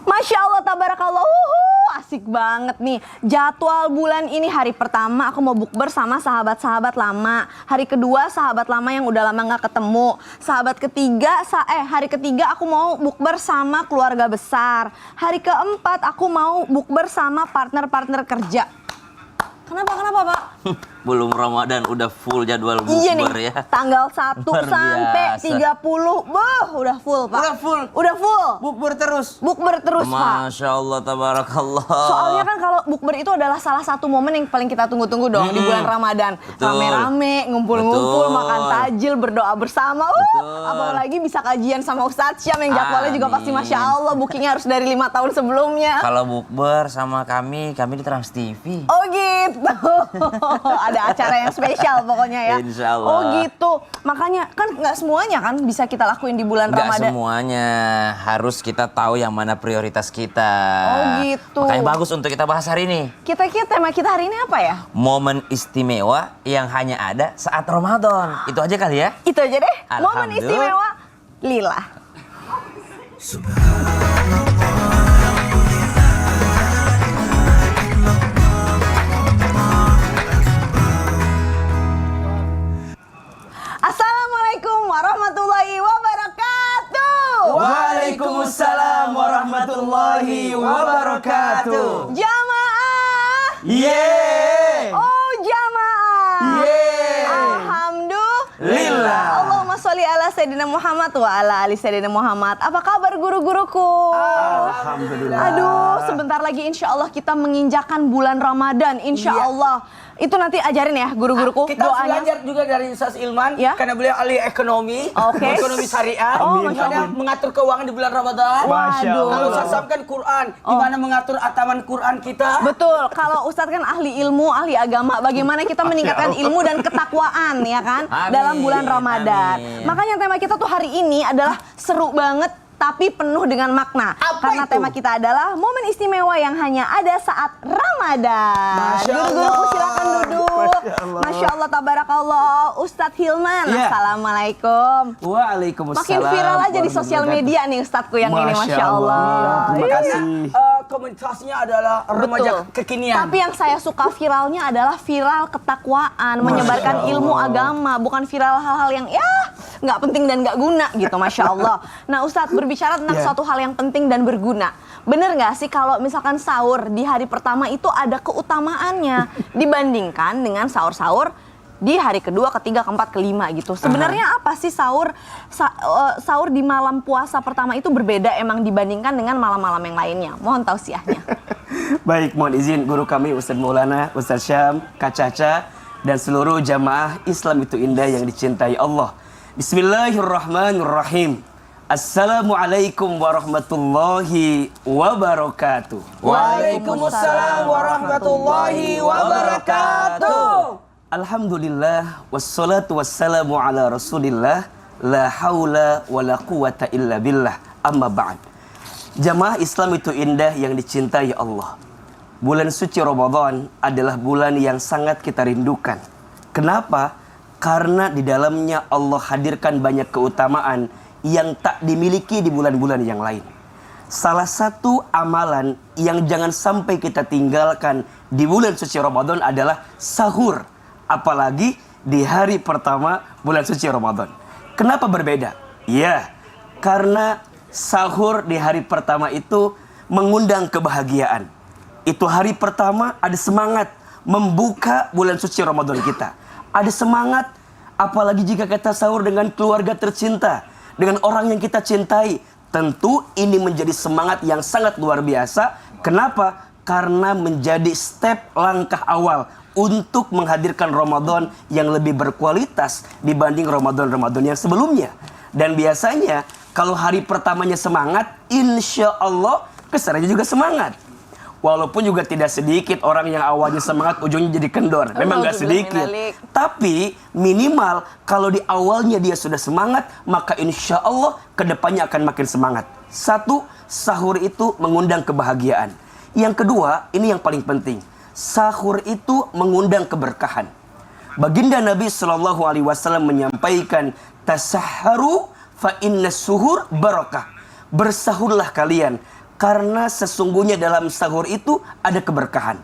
Masya Allah, tabarakallah, asik banget nih. Jadwal bulan ini hari pertama aku mau bukber sama sahabat-sahabat lama. Hari kedua sahabat lama yang udah lama gak ketemu. Hari ketiga aku mau bukber sama keluarga besar. Hari keempat aku mau bukber sama partner-partner kerja. Kenapa Pak? Belum Ramadan udah full jadwal Iya bukber nih, ya. tanggal 1 Luar sampai biasa. 30, udah full Pak. Udah full. Bukber terus. Bukber terus Pak. Masya Allah, tabarakallah. Soalnya kan kalau bukber itu adalah salah satu momen yang paling kita tunggu-tunggu dong di bulan Ramadan. Betul. Rame-rame, ngumpul-ngumpul, Betul. makan tajil, berdoa bersama. Betul. Apalagi bisa kajian sama Ustadz Syam yang jadwalnya juga pasti Amin. Masya Allah. Bookingnya harus dari 5 tahun sebelumnya. Kalau bukber sama kami di Trans TV. Oh gitu. Ada acara yang spesial pokoknya ya. Insya Allah. Oh gitu. Makanya kan nggak semuanya kan bisa kita lakuin di bulan Nggak Ramadan. semuanya, harus kita tahu yang mana prioritas kita. Oh gitu. Makanya bagus untuk kita bahas hari ini. Tema kita hari ini apa ya? Momen istimewa yang hanya ada saat Ramadan. Itu aja kali ya. Itu aja deh. Momen Alhamdulillah. istimewa Lila. Assalamualaikum warahmatullahi wabarakatuh. Waalaikumsalam warahmatullahi wabarakatuh. Jamaah. Yeay. Oh jamaah. Yeay. Alhamdulillah. Allahumma sholli ala Sayyidina Muhammad wa ala ali Sayyidina Muhammad. Apa kabar guru-guruku? Alhamdulillah. Aduh, sebentar lagi insya Allah kita menginjakan bulan Ramadan. Insya Allah. Itu nanti ajarin ya guru-guruku Kita harus doanya. belajar juga dari Ustaz Ilman, Ya. karena beliau ahli ekonomi, Oke. ekonomi syariah, Oh, makanya mengatur keuangan di bulan Ramadan. Waduh. Kalau Ustaz Sam kan Quran, gimana mengatur ataman Quran kita? Betul, kalau Ustadz kan ahli ilmu, ahli agama, bagaimana kita meningkatkan ilmu dan ketakwaan ya kan Amin, dalam bulan Ramadan. amin. Makanya tema kita tuh hari ini adalah seru banget tapi penuh dengan makna. Apa Karena itu? tema kita adalah momen istimewa yang hanya ada saat Ramadan. Masya Guru-guruku Allah. silakan duduk. Masya Allah, tabarakallah. Ustadz Hilman, Ya. Assalamualaikum. Waalaikumsalam. Makin viral aja di sosial media nih Ustadzku yang ini, Masya Allah. Terima Iya. kasih. Komunitasnya adalah remaja Betul. kekinian. Tapi yang saya suka viralnya adalah viral ketakwaan, menyebarkan ilmu agama, bukan viral hal-hal yang ya nggak penting dan nggak guna gitu, Masya Allah. Nah Ustadz, berbicara tentang Ya. suatu hal yang penting dan berguna. Bener nggak sih kalau misalkan sahur di hari pertama itu ada keutamaannya dibandingkan dengan sahur-sahur di hari kedua, ketiga, keempat, kelima gitu. Sebenarnya apa sih sahur di malam puasa pertama itu berbeda emang dibandingkan dengan malam-malam yang lainnya? Mohon tausiahnya. Baik, mohon izin guru kami Ustaz Maulana, Ustaz Syam, Kak Caca, dan seluruh jamaah Islam itu indah yang dicintai Allah. Bismillahirrahmanirrahim. Assalamualaikum warahmatullahi wabarakatuh. Waalaikumsalam warahmatullahi wabarakatuh. Alhamdulillah, wassalatu wassalamu ala rasulillah, la hawla wa la quwata illa billah, amma ba'd. Jamaah Islam itu indah yang dicintai Allah. Bulan suci Ramadan adalah bulan yang sangat kita rindukan. Kenapa? Karena di dalamnya Allah hadirkan banyak keutamaan yang tak dimiliki di bulan-bulan yang lain. Salah satu amalan yang jangan sampai kita tinggalkan di bulan suci Ramadan adalah sahur. Apalagi di hari pertama bulan suci Ramadan. Kenapa berbeda? Ya, karena sahur di hari pertama itu mengundang kebahagiaan. Itu hari pertama ada semangat membuka bulan suci Ramadan kita. Ada semangat, apalagi jika kita sahur dengan keluarga tercinta, dengan orang yang kita cintai. Tentu ini menjadi semangat yang sangat luar biasa. Kenapa? Karena menjadi step langkah awal untuk menghadirkan Ramadan yang lebih berkualitas dibanding Ramadan-Ramadan yang sebelumnya. Dan biasanya kalau hari pertamanya semangat, insya Allah kesannya juga semangat. Walaupun juga tidak sedikit orang yang awalnya semangat ujungnya jadi kendor. Memang gak sedikit. Tapi minimal kalau di awalnya dia sudah semangat, maka insya Allah kedepannya akan makin semangat. Satu, sahur itu mengundang kebahagiaan. Yang kedua, ini yang paling penting. Sahur itu mengundang keberkahan. Baginda Nabi SAW menyampaikan, tasahharu fa inna suhur barakah. Bersahurlah kalian, Karena sesungguhnya dalam sahur itu ada keberkahan.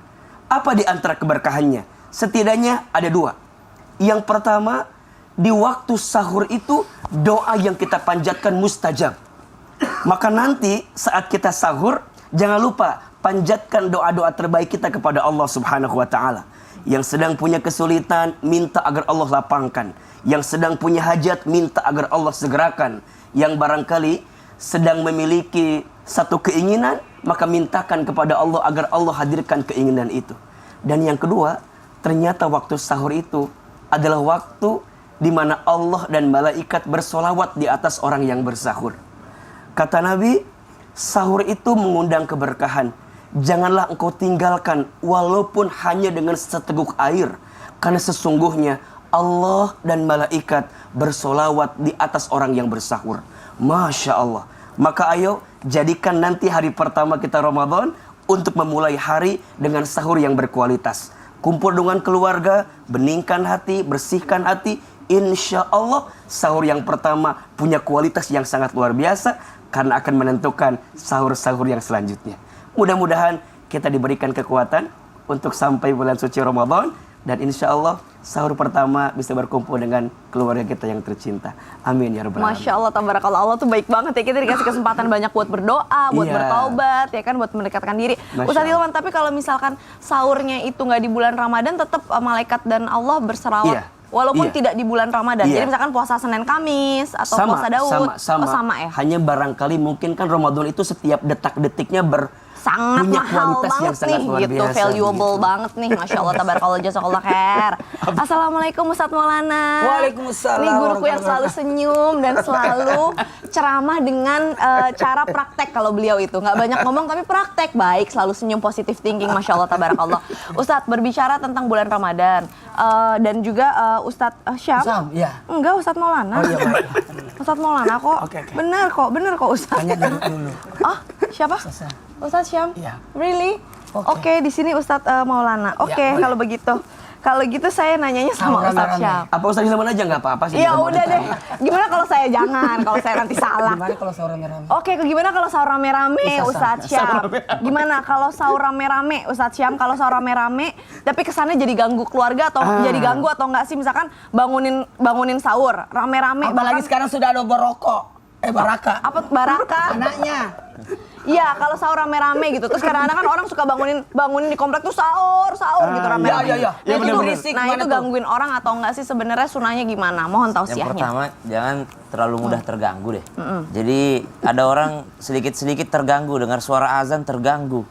Apa di antara keberkahannya? Setidaknya ada 2. Yang pertama, di waktu sahur itu doa yang kita panjatkan mustajab. Maka nanti saat kita sahur, jangan lupa panjatkan doa-doa terbaik kita kepada Allah Subhanahu wa taala. Yang sedang punya kesulitan, minta agar Allah lapangkan. Yang sedang punya hajat, minta agar Allah segerakan. Yang barangkali sedang memiliki satu keinginan, maka mintakan kepada Allah agar Allah hadirkan keinginan itu. Dan yang kedua, ternyata waktu sahur itu adalah waktu di mana Allah dan malaikat bersolawat di atas orang yang bersahur. Kata Nabi, sahur itu mengundang keberkahan. Janganlah engkau tinggalkan walaupun hanya dengan seteguk air. Karena sesungguhnya Allah dan malaikat bersolawat di atas orang yang bersahur. Masya Allah. Maka ayo jadikan nanti hari pertama kita Ramadan untuk memulai hari dengan sahur yang berkualitas. Kumpul dengan keluarga, beningkan hati, bersihkan hati. Insya Allah sahur yang pertama punya kualitas yang sangat luar biasa. Karena akan menentukan sahur-sahur yang selanjutnya. Mudah-mudahan kita diberikan kekuatan untuk sampai bulan suci Ramadan. Dan insya Allah sahur pertama bisa berkumpul dengan keluarga kita yang tercinta. Amin ya rabbal alamin. Masya Allah, tabarakallah, Allah tuh baik banget ya. Kita dikasih kesempatan banyak buat berdoa, buat bertaubat, ya kan, buat mendekatkan diri. Ustaz Hilman, tapi kalau misalkan sahurnya itu nggak di bulan Ramadan, tetap malaikat dan Allah berselawat. Walaupun tidak di bulan Ramadan. Jadi misalkan puasa Senin Kamis atau puasa Daud. Sama ya. Hanya barangkali mungkin kan Ramadan itu setiap detak-detiknya sangat punya mahal kualitas yang banget sangat nih luar gitu, biasa, valuable gitu. banget nih. Masya Allah, tabarakallah, jazakallah khair. Assalamualaikum Ustadz Maulana. Waalaikumsalam. Ini guruku yang selalu senyum dan selalu ceramah dengan cara praktek. Kalau beliau itu nggak banyak ngomong tapi praktek, baik, selalu senyum, positive thinking. Masya Allah, tabarakallah. Ustadz, berbicara tentang bulan Ramadan dan juga Ustadz Syam. Ya. Enggak, Ustadz Maulana. Oh iya, baik. Ustadz Maulana kok. Oke. Bener kok Ustadz. Tanya dulu. Ah, siapa? Ustadz Syam? Iya. Really? Oke, di sini Ustadz Maulana. Oke, Ya, kalau begitu. Kalau gitu saya nanyanya sama Ustadz Rame-rame. Syam. Apa Ustaz Hilman aja nggak apa-apa sih? Ya udah deh. Gimana kalau saya jangan? Kalau saya nanti salah. Gimana kalau sahur rame-rame? Oke, gimana kalau sahur rame-rame Ustadz Syam? Gimana kalau sahur rame-rame Ustadz Syam? Kalau sahur rame-rame, tapi kesannya jadi ganggu keluarga atau jadi ganggu atau enggak sih? Misalkan bangunin sahur rame-rame. Apalagi sekarang sudah ada Baraka. Apa baraka? Anaknya. Iya, kalau sahur rame-rame gitu. Terus kadang-kadang kan orang suka bangunin di komplek tuh sahur gitu rame-rame. Iya. Nah, itu berisik. nah itu gangguin orang atau enggak sih sebenarnya, sunahnya gimana? Mohon Yang tausiahnya. pertama, jangan terlalu mudah terganggu deh. Jadi ada orang sedikit-sedikit terganggu, dengar suara azan terganggu,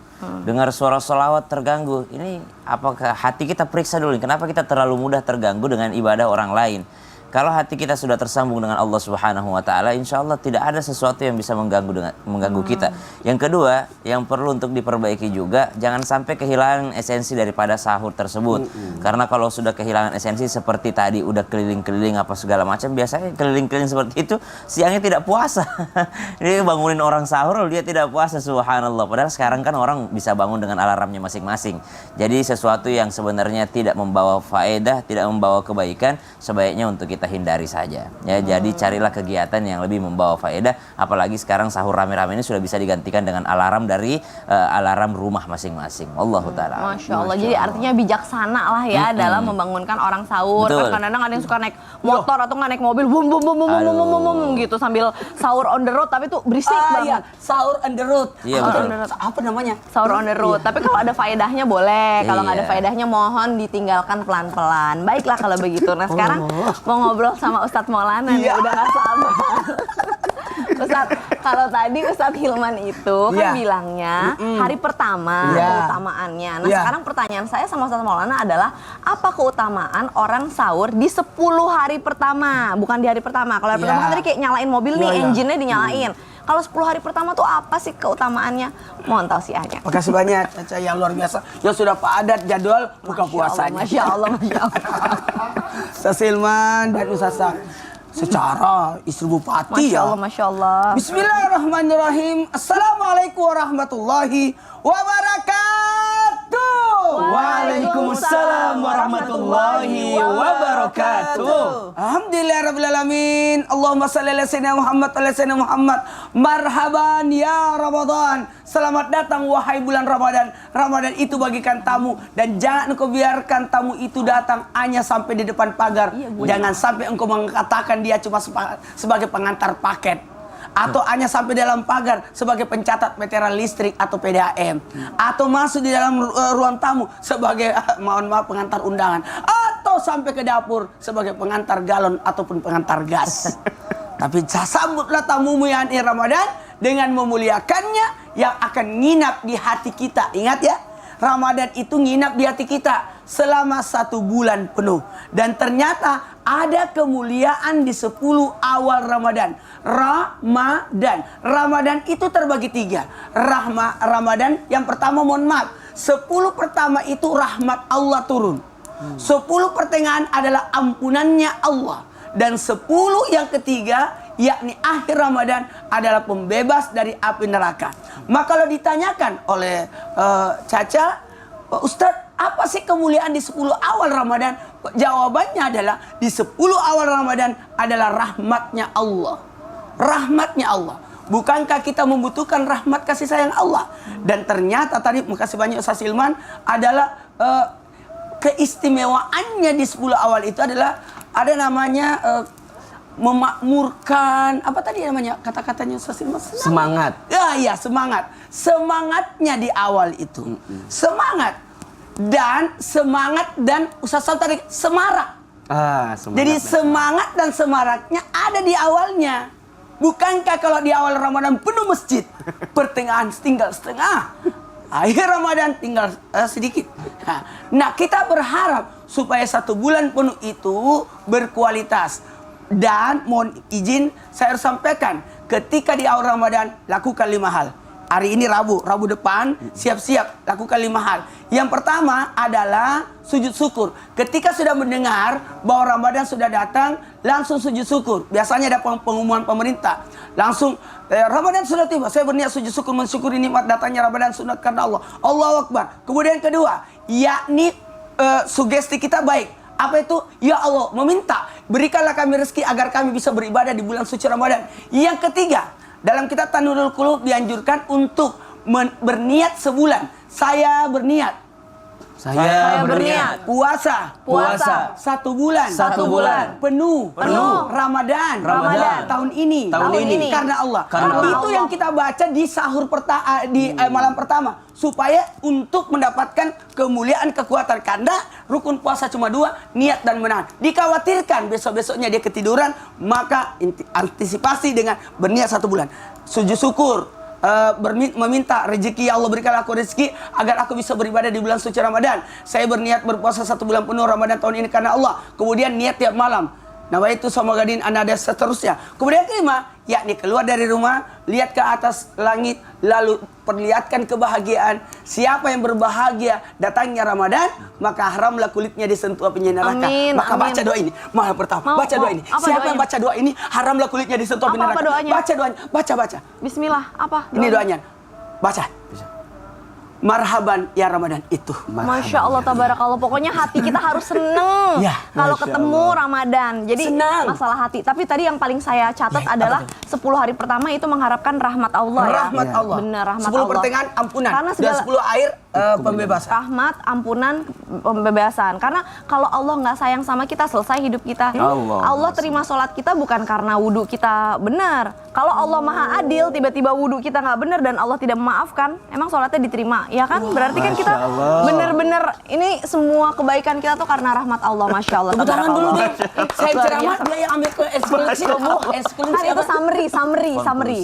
dengar suara sholawat terganggu. Ini apakah hati kita periksa dulu, kenapa kita terlalu mudah terganggu dengan ibadah orang lain? Kalau hati kita sudah tersambung dengan Allah Subhanahu wa taala, insya Allah tidak ada sesuatu yang bisa mengganggu kita. Yang kedua, yang perlu untuk diperbaiki juga, jangan sampai kehilangan esensi daripada sahur tersebut. Karena kalau sudah kehilangan esensi seperti tadi udah keliling-keliling apa segala macam, biasanya keliling-keliling seperti itu siangnya tidak puasa. Dia bangunin orang sahur, dia tidak puasa, subhanallah. Padahal sekarang kan orang bisa bangun dengan alarmnya masing-masing. Jadi sesuatu yang sebenarnya tidak membawa faedah, tidak membawa kebaikan, sebaiknya untuk kita hindari saja. Ya, jadi carilah kegiatan yang lebih membawa faedah. Apalagi sekarang sahur rame-rame ini sudah bisa digantikan dengan alarm dari alarm rumah masing-masing. Allahu taala. Masya Allah. Jadi artinya bijaksana lah ya dalam membangunkan orang sahur. Betul. Kan kadang-kadang ada yang suka naik motor atau nggak naik mobil, bum bum bum bum bum bum bum bum gitu sambil sahur on the road, tapi tuh berisik banget. Sahur on the road. Iya, betul. Apa namanya? Sahur on the road. Tapi kalau ada faedahnya boleh. Kalau nggak ada Iya. faedahnya mohon ditinggalkan pelan-pelan. Baiklah kalau begitu. Nah sekarang mau ngobrol sama Ustadz Maulana nih, udah nggak sabar. Ustadz, kalau tadi Ustadz Hilman itu kan bilangnya hari pertama keutamaannya. Nah sekarang pertanyaan saya sama Ustadz Maulana adalah apa keutamaan orang sahur di 10 hari pertama, bukan di hari pertama. Kalau hari pertama kan tadi kayak nyalain mobil nih, engine-nya dinyalain. Kalau 10 hari pertama tuh apa sih keutamaannya? Mohon tausiahnya. Makasih banyak Caca yang luar biasa. Yang sudah padat jadwal buka puasanya. Masya Allah, Masya Allah. Ustaz Hilman dan Ustaz secara istri bupati Masya ya. Allah, Masya Allah. Bismillahirrahmanirrahim. Assalamualaikum warahmatullahi wabarakatuh. Waalaikumsalam warahmatullahi wabarakatuh. Alhamdulillahirrabbilalamin. Allahumma salli ala sayyidina Muhammad ala sayyidina Muhammad. Marhaban ya Ramadan. Selamat datang wahai bulan Ramadan. Ramadan itu bagikan tamu. Dan jangan engkau biarkan tamu itu datang hanya sampai di depan pagar. Jangan sampai engkau mengatakan dia cuma sebagai pengantar paket. Atau hanya sampai dalam pagar sebagai pencatat meteran listrik atau PDAM. Atau masuk di dalam ruang tamu sebagai mohon maaf pengantar undangan. Atau sampai ke dapur sebagai pengantar galon ataupun pengantar gas. Tapi sambutlah tamumu yang ini Ramadan dengan memuliakannya yang akan nginap di hati kita. Ingat ya, Ramadan itu nginap di hati kita selama 1 bulan penuh. Dan ternyata ada kemuliaan di 10 awal Ramadan. Ramadan itu terbagi 3. Ramadan yang pertama mohon maaf, 10 pertama itu rahmat Allah turun. 10 pertengahan adalah ampunannya Allah. Dan 10 yang ketiga yakni akhir Ramadan adalah pembebas dari api neraka. Maka kalau ditanyakan oleh Caca, Ustadz, apa sih kemuliaan di 10 awal Ramadan? Jawabannya adalah di 10 awal Ramadan adalah rahmatnya Allah. Rahmatnya Allah. Bukankah kita membutuhkan rahmat kasih sayang Allah? Dan ternyata tadi makasih banyak Ustaz Hilman adalah keistimewaannya di 10 awal itu adalah ada namanya memakmurkan, apa tadi namanya kata-katanya Ustaz Hilman? Semangat. Ya, semangat. Semangatnya di awal itu. Semangat dan Ustaz Sam tadi semarak. Jadi semangat dan semaraknya ada di awalnya. Bukankah kalau di awal Ramadan penuh masjid, pertengahan tinggal setengah, akhir Ramadan tinggal sedikit. Nah, kita berharap supaya 1 bulan penuh itu berkualitas. Dan mohon izin saya harus sampaikan, ketika di awal Ramadan lakukan 5 hal. Hari ini Rabu depan, siap-siap lakukan 5 hal. Yang pertama adalah sujud syukur. Ketika sudah mendengar bahwa Ramadan sudah datang, langsung sujud syukur. Biasanya ada pengumuman pemerintah. Langsung, Ramadan sudah tiba. Saya berniat sujud syukur, mensyukuri nikmat datangnya Ramadan sunat karena Allah. Allahu Akbar. Kemudian kedua, yakni sugesti kita baik. Apa itu? Ya Allah, meminta. Berikanlah kami rezeki agar kami bisa beribadah di bulan suci Ramadan. Yang ketiga, dalam kitab Tanurul Qulub dianjurkan untuk berniat sebulan. Saya berniat puasa 1 bulan penuh Ramadan tahun ini karena Allah. Itu yang kita baca di sahur di malam pertama supaya untuk mendapatkan kemuliaan kekuatan, karena rukun puasa cuma 2, niat dan menahan. Dikhawatirkan besok-besoknya dia ketiduran, maka antisipasi dengan berniat 1 bulan. Sujud syukur, meminta rezeki, ya Allah berikanlah aku rezeki agar aku bisa beribadah di bulan suci Ramadan. Saya berniat berpuasa 1 bulan penuh Ramadan tahun ini karena Allah. Kemudian niat tiap malam. Nawaitu somagadin anada seterusnya. Kemudian kelima, yakni keluar dari rumah, lihat ke atas langit, lalu perlihatkan kebahagiaan. Siapa yang berbahagia datangnya Ramadan, maka haramlah kulitnya disentuh apinya neraka. Maka baca doa ini. Malam pertama, baca doa ini. Siapa yang baca doa ini, haramlah kulitnya disentuh api neraka. Baca doanya, baca. Bismillah, apa? Ini doanya. Baca. Marhaban ya Ramadan itu. Masya Allah, tabarakallah. Pokoknya hati kita harus seneng Ya, kalau ketemu Ramadan. Jadi senang. masalah hati. Tapi tadi yang paling saya catat adalah 10 hari pertama itu mengharapkan rahmat Allah. Rahmat ya. Allah. Benar, rahmat 10 Allah. pertengahan ampunan. Karena Dan 10 air pembebasan. Rahmat, ampunan, pembebasan. Karena kalau Allah nggak sayang sama kita, selesai hidup kita. Allah terima sholat kita bukan karena wudhu kita benar. Kalau Allah maha adil, tiba-tiba wudhu kita nggak benar dan Allah tidak memaafkan, emang sholatnya diterima, ya kan? Berarti kan kita bener-bener ini semua kebaikan kita tuh karena rahmat Allah, Masya Allah. Tepuk tangan dulu deh. Saya Luar ceramah, biasa. dia yang ambil ke eksklusif. Kan itu summary.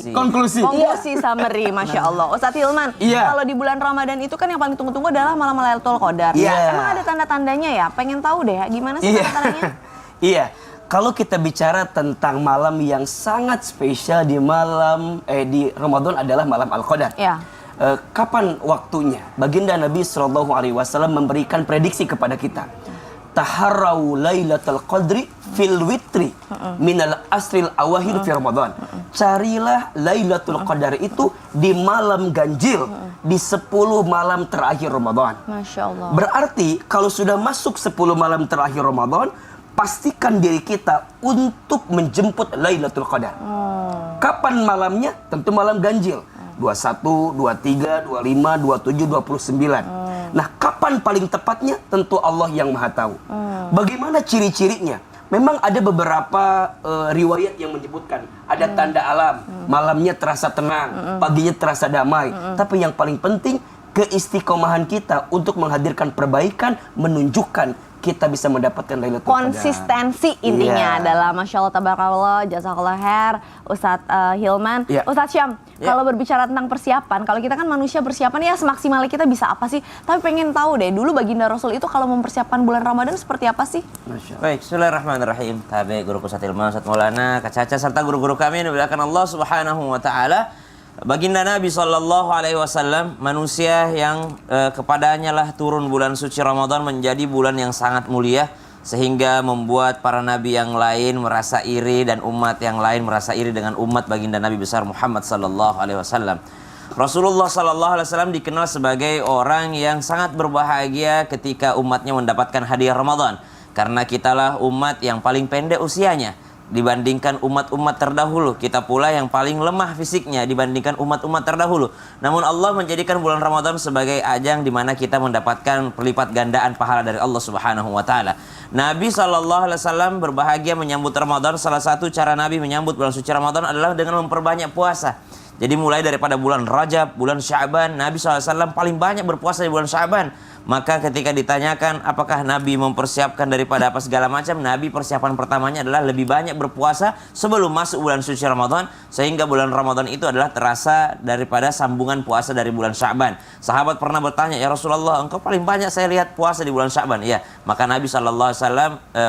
Konklusi summary, Masya Allah. Ustadz Hilman, Iya. kalau di bulan Ramadan itu kan yang paling tunggu-tunggu adalah malam Lailatul Qadar. Iya. Emang ada tanda-tandanya ya? Pengen tahu deh, gimana sih tanda-tandanya? Iya. Kalau kita bicara tentang malam yang sangat spesial di di Ramadan adalah malam Al-Qadar. Ya. Kapan waktunya? Baginda Nabi SAW memberikan prediksi kepada kita. Taharrau lailatul qadri fil witri minal asril awahir fi Ramadan. carilah Lailatul Qadar itu di malam ganjil, di 10 malam terakhir Ramadan. Masya Allah. Berarti kalau sudah masuk 10 malam terakhir Ramadan, pastikan diri kita untuk menjemput Lailatul Qadar. Kapan malamnya? Tentu malam ganjil. 21, 23, 25, 27, 29. Nah, kapan paling tepatnya? Tentu Allah yang Maha tahu. Bagaimana ciri-cirinya? Memang ada beberapa riwayat yang menyebutkan ada tanda alam, malamnya terasa tenang, paginya terasa damai. Tapi yang paling penting, keistiqomahan kita untuk menghadirkan perbaikan menunjukkan kita bisa mendapatkan Lailatul Qadar. Konsistensi intinya adalah Masya Allah, tabarakallah, jazakallah khair, Ustadz Hilman. Ustadz Syam, kalau berbicara tentang persiapan, kalau kita kan manusia persiapan ya semaksimalnya kita bisa apa sih? Tapi pengen tahu deh, dulu baginda Rasul itu kalau mempersiapkan bulan Ramadan seperti apa sih? Baik, bismillahirrahmanirrahim. Tabe guru Ustadz Hilman, Ustadz Maulana, Kak Caca, serta guru-guru kami yang dimuliakan Allah Subhanahu wa taala. Baginda Nabi SAW manusia yang kepadanya lah turun bulan suci Ramadan menjadi bulan yang sangat mulia, sehingga membuat para nabi yang lain merasa iri dan umat yang lain merasa iri dengan umat baginda Nabi besar Muhammad SAW. Rasulullah SAW dikenal sebagai orang yang sangat berbahagia ketika umatnya mendapatkan hadiah Ramadan, karena kitalah umat yang paling pendek usianya dibandingkan umat-umat terdahulu. Kita pula yang paling lemah fisiknya dibandingkan umat-umat terdahulu. Namun Allah menjadikan bulan Ramadan sebagai ajang di mana kita mendapatkan pelipat gandaan pahala dari Allah Subhanahu wa taala. Nabi SAW berbahagia menyambut Ramadan. Salah satu cara Nabi menyambut bulan suci Ramadan adalah dengan memperbanyak puasa. Jadi mulai daripada bulan Rajab, bulan Sya'ban, Nabi SAW paling banyak berpuasa di bulan Sya'ban. Maka ketika ditanyakan apakah Nabi mempersiapkan daripada apa segala macam, Nabi persiapan pertamanya adalah lebih banyak berpuasa sebelum masuk bulan suci Ramadan, sehingga bulan Ramadan itu adalah terasa daripada sambungan puasa dari bulan Sya'ban. Sahabat pernah bertanya, ya Rasulullah, engkau paling banyak saya lihat puasa di bulan Sya'ban. Iya, maka Nabi SAW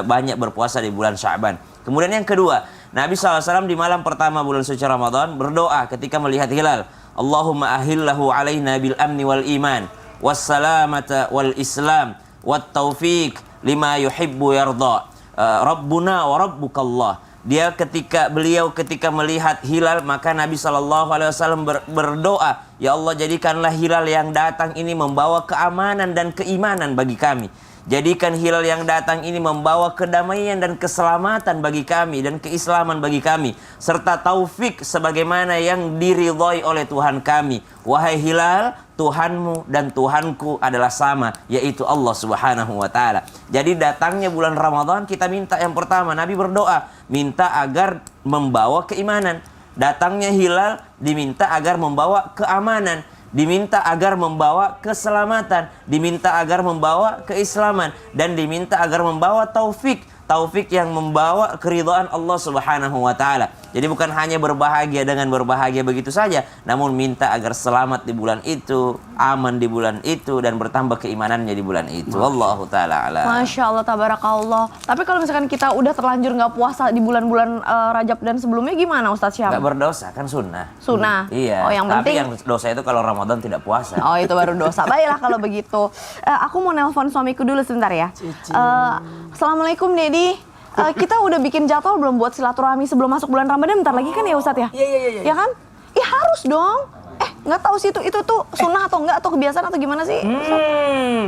banyak berpuasa di bulan Sya'ban. Kemudian yang kedua, Nabi SAW di malam pertama bulan suci Ramadan berdoa ketika melihat hilal. Allahumma ahillahu alaina bil amni wal iman wassalamata wal islam wat taufiq lima yuhibbu yarda rabbuna wa rabbukallah. Beliau ketika melihat hilal, maka Nabi SAW berdoa, ya Allah, jadikanlah hilal yang datang ini membawa keamanan dan keimanan bagi kami. Jadikan hilal yang datang ini membawa kedamaian dan keselamatan bagi kami dan keislaman bagi kami, serta taufik sebagaimana yang diridhai oleh Tuhan kami. Wahai hilal, Tuhanmu dan Tuhanku adalah sama, yaitu Allah Subhanahu wa taala. Jadi datangnya bulan Ramadan, kita minta yang pertama, Nabi berdoa minta agar membawa keimanan. Datangnya hilal diminta agar membawa keamanan, diminta agar membawa keselamatan, diminta agar membawa keislaman, dan diminta agar membawa taufik yang membawa keridhaan Allah Subhanahu wa taala. Jadi bukan hanya berbahagia dengan berbahagia begitu saja, namun minta agar selamat di bulan itu, aman di bulan itu, dan bertambah keimanannya di bulan itu. Wallahu taala a'lam. Masya Allah, tabarakallah. Tapi kalau misalkan kita udah terlanjur nggak puasa di bulan-bulan Rajab dan sebelumnya gimana Ustadz Syam? Nggak berdosa, kan sunnah. Sunnah? Iya. Oh, yang tapi penting yang dosa itu kalau Ramadan tidak puasa. Oh, itu baru dosa. Baiklah kalau begitu. Aku mau nelpon suamiku dulu sebentar ya. Assalamualaikum Dedi. Kita udah bikin jadwal belum buat silaturahmi sebelum masuk bulan Ramadan? Bentar lagi kan ya Ustadz ya? Iya. Ya kan? Iya harus dong. Nggak tahu sih itu tuh sunnah atau enggak, atau kebiasaan atau gimana sih?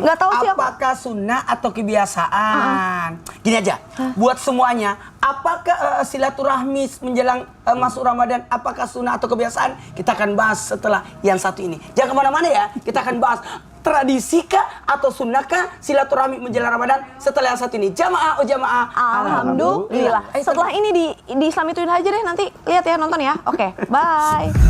Nggak tahu sih. Apakah sunnah atau kebiasaan? Gini aja, buat semuanya, apakah silaturahmi menjelang masuk Ramadan, apakah sunnah atau kebiasaan? Kita akan bahas setelah yang satu ini. Jangan kemana-mana ya, kita akan bahas tradisikah atau sunnahkah silaturahmi menjelang Ramadan setelah yang satu ini. Jamaah, jamaah. Alhamdulillah. Setelah ini di Islam ituin aja deh, nanti lihat ya, nonton ya. Oke, bye.